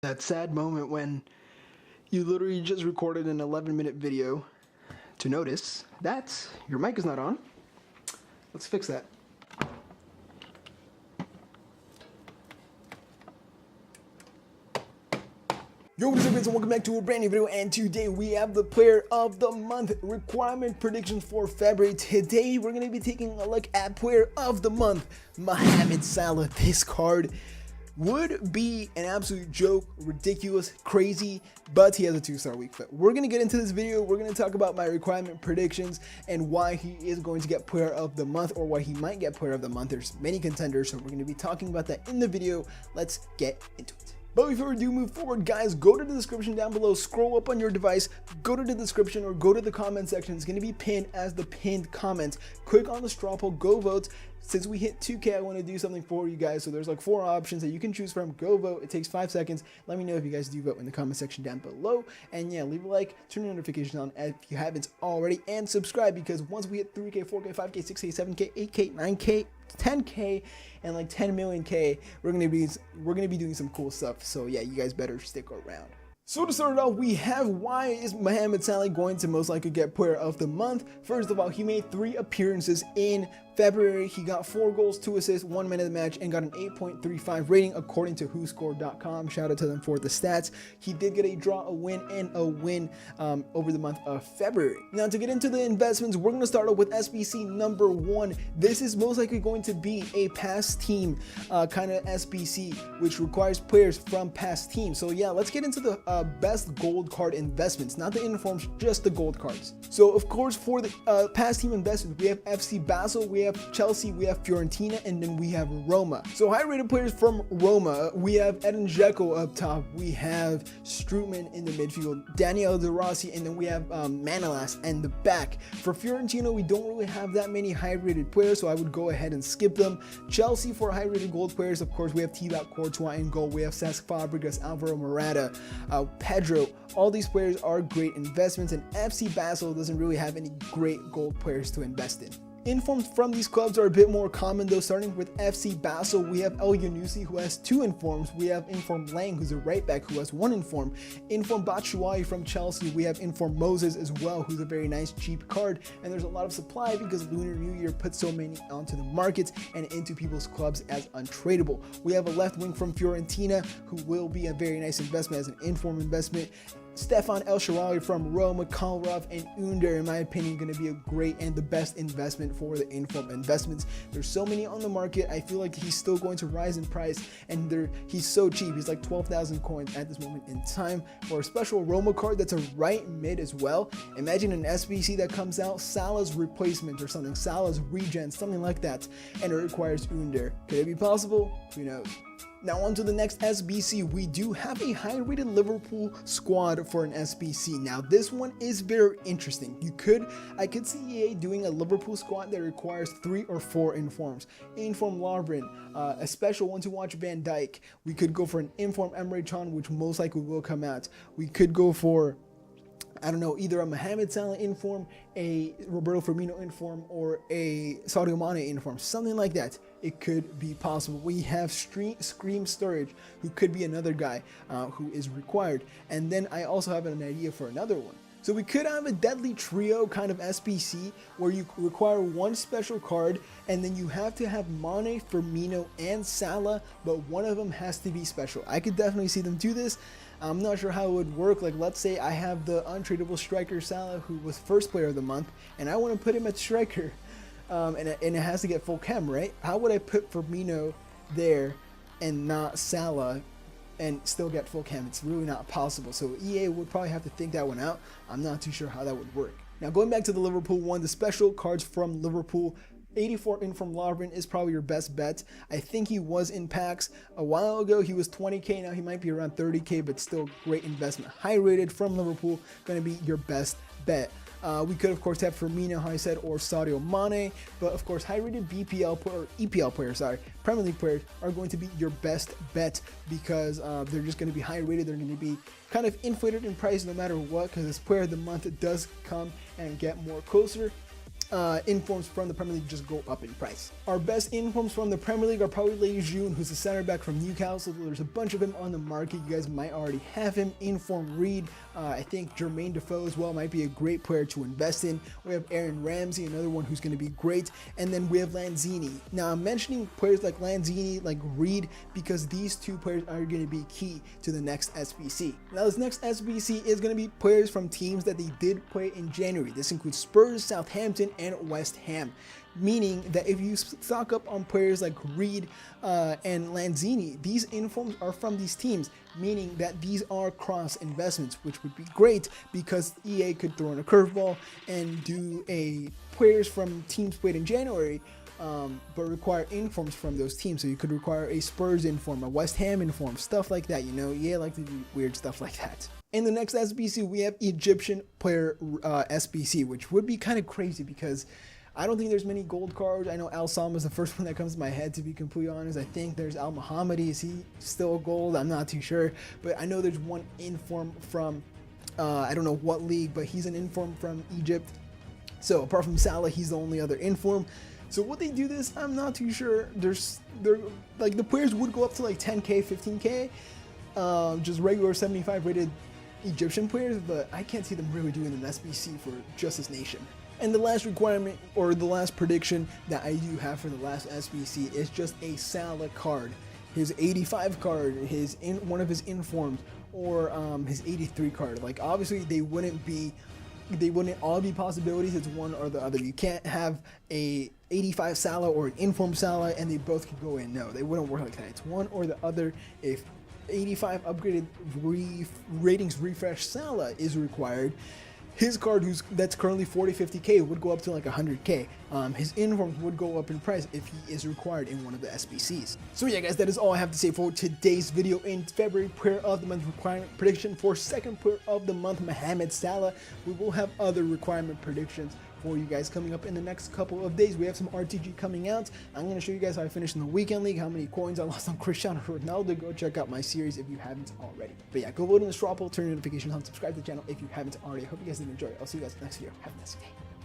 That sad moment when you literally just recorded an 11-minute video to notice that your mic is not on. Let's fix that. Yo, what is up guys, and welcome back to a brand new video, and today we have the player of the month requirement predictions for February. Today we're going to be taking a look at player of the month, Mohamed Salah. This card would be an absolute joke, ridiculous, crazy, but he has a 2-star week fit. We're going to get into this video. We're going to talk about my requirement predictions and why he is going to get player of the month, or why he might get player of the month. There's many contenders, so we're going to be talking about that in the video. Let's get into it. But before we do move forward, guys, go to the description down below, scroll up on your device, go to the description or go to the comment section. It's going to be pinned as the pinned comment. Click on the straw poll, go vote. Since we hit 2K, I want to do something for you guys. So there's like 4 options that you can choose from. Go vote. It takes 5 seconds. Let me know if you guys do vote in the comment section down below. And yeah, leave a like, turn your notifications on if you haven't already, and subscribe, because once we hit 3K, 4K, 5K, 6K, 7K, 8K, 9K, 10K, and like 10 million K, we're gonna be doing some cool stuff. So yeah, you guys better stick around. So to start it off, we have why is Mohamed Salah going to most likely get player of the month. First of all, he made 3 appearances in February. He got 4 goals, 2 assists, 1 man of the match, and got an 8.35 rating according to WhoScored.com. Shout out to them for the stats. He did get a draw, a win, and a win over the month of February. Now to get into the investments, we're going to start off with SBC number 1. This is most likely going to be a past team kind of SBC, which requires players from past teams. So yeah, let's get into the best gold card investments, not the informs, just the gold cards. So of course, for the past team investments, we have FC Basel, we have Chelsea, we have Fiorentina, and then we have Roma. So high rated players from Roma, we have Edin Dzeko up top, we have Strootman in the midfield, Daniel De Rossi, and then we have Manolas in the back. For Fiorentina, we don't really have that many high rated players, so I would go ahead and skip them. Chelsea, for high rated gold players, of course, we have Thibaut Courtois in goal, we have Cesc Fabregas, Alvaro Morata, Pedro. All these players are great investments, and FC Basel doesn't really have any great gold players to invest in. Informs from these clubs are a bit more common though. Starting with FC Basel, we have El Yunusi, who has 2 informs. We have Inform Lang, who's a right back, who has 1 inform. Inform Batshuayi from Chelsea. We have Inform Moses as well, who's a very nice cheap card. And there's a lot of supply because Lunar New Year put so many onto the markets and into people's clubs as untradeable. We have a left wing from Fiorentina, who will be a very nice investment as an inform investment. Stefan El Shaarawy from Roma, Kolarov, and Under, in my opinion, going to be a great and the best investment for the inform investments. There's so many on the market. I feel like he's still going to rise in price, and he's so cheap. He's like 12,000 coins at this moment in time. For a special Roma card that's a right mid as well, imagine an SBC that comes out, Salah's replacement or something, Salah's regen, something like that, and it requires Under. Could it be possible? Who knows? Now on to the next SBC. We do have a high rated Liverpool squad for an SBC. Now this one is very interesting. I could see EA doing a Liverpool squad that requires 3 or 4 informs. Inform Lovren, a special one to watch Van Dijk. We could go for an inform Emre Can, which most likely will come out. We could go for, I don't know, either a Mohamed Salah inform, a Roberto Firmino inform, or a Sadio Mane inform, something like that. It could be possible. We have Scream Storage, who could be another guy who is required. And then I also have an idea for another one. So we could have a deadly trio kind of SBC where you require 1 special card, and then you have to have Mane, Firmino, and Salah, but one of them has to be special. I could definitely see them do this. I'm not sure how it would work. Like, let's say I have the untradeable striker Salah, who was first player of the month, and I want to put him at striker, and it has to get full chem, right? How would I put Firmino there and not Salah and still get full chem? It's really not possible. So EA would probably have to think that one out. I'm not too sure how that would work. Now going back to the Liverpool one, the special cards from Liverpool, 84 in from Lovren is probably your best bet. I think he was in packs a while ago. He was 20k, now he might be around 30k, but still great investment. High rated from Liverpool, going to be your best bet. We could of course have Firmino, how I said, or Sadio Mane, but of course high rated EPL players, Premier League players are going to be your best bet, because they're just going to be high rated. They're going to be kind of inflated in price no matter what, because this player of the month does come and get more closer. informs from the Premier League just go up in price. Our best informs from the Premier League are probably Lejeune, who's a center back from Newcastle. There's a bunch of him on the market. You guys might already have him. Inform Reed. I think Jermaine Defoe as well might be a great player to invest in. We have Aaron Ramsey, another one who's going to be great. And then we have Lanzini. Now I'm mentioning players like Lanzini, like Reed, because these two players are going to be key to the next SBC. Now this next SBC is going to be players from teams that they did play in January. This includes Spurs, Southampton, and West Ham. Meaning that if you stock up on players like Reed and Lanzini, these informs are from these teams, meaning that these are cross investments, which would be great because EA could throw in a curveball and do a players from teams played in January, but require informs from those teams. So you could require a Spurs inform, a West Ham inform, stuff like that. You know, EA like to do weird stuff like that. In the next SBC, we have Egyptian player SBC, which would be kind of crazy because I don't think there's many gold cards. I know Al Salma is the first one that comes to my head, to be completely honest. I think there's Al Mohamed. Is he still gold? I'm not too sure. But I know there's one inform from, I don't know what league, but he's an inform from Egypt. So apart from Salah, he's the only other inform. So what they do this, I'm not too sure. They're like the players would go up to like 10K, 15K, just regular 75 rated Egyptian players, but I can't see them really doing an SBC for Justice Nation. And the last requirement, or the last prediction that I do have for the last SBC is just a Salah card. His 85 card, one of his informs, or his 83 card. Like obviously they wouldn't all be possibilities. It's one or the other. You can't have a 85 Salah or an inform Salah and they both could go in. No, they wouldn't work like that. It's one or the other. If 85 upgraded ratings refresh Salah is required, his card, that's currently 40-50K, would go up to like 100K. His informs would go up in price if he is required in one of the SBCs. So yeah, guys, that is all I have to say for today's video. In February player of the month requirement prediction for second player of the month, Mohamed Salah. We will have other requirement predictions for you guys coming up in the next couple of days. We have some RTG coming out. I'm going to show you guys how I finished in the weekend league, how many coins I lost on Cristiano Ronaldo. Go check out my series if you haven't already. But yeah, go vote in the straw poll, turn notifications on, subscribe to the channel if you haven't already. I hope you guys did enjoy it. I'll see you guys in the next video. Have a nice day.